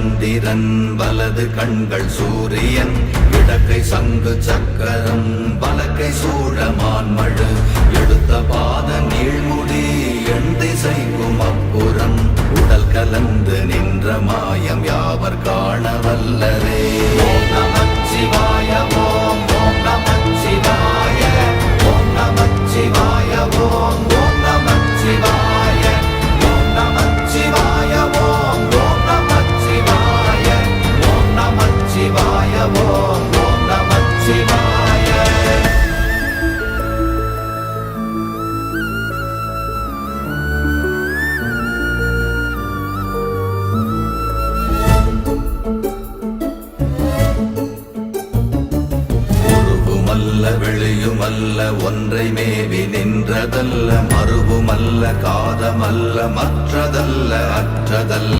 சந்திரன் வலது கண்கள் சூரியன் இடக்கை சங்கு சக்கரம் வலக்கை சூழமான்மழு எடுத்த பாத நீழ்முடி எண் திசைக்கும் அப்புறம் உடல் கலந்து நின்ற மாயம் யாவர் காண வல்லரே. ஓம் நமச்சிவாய ஓம் ஓம் நமச்சிவாய ஓம் நமச்சிவாய ஓம் ஓம் நமச்சிவாய ஓம் நமச்சிவாய ஓம் ஓம் நமச்சிவாய ஓம் நமச்சிவாய ஓம் ஓம் நமச்சிவாய. வெளியுமல்ல ஒன்றை மேவி நின்றதல்ல மறுவுமல்ல காதமல்ல மற்றதல்ல அற்றதல்ல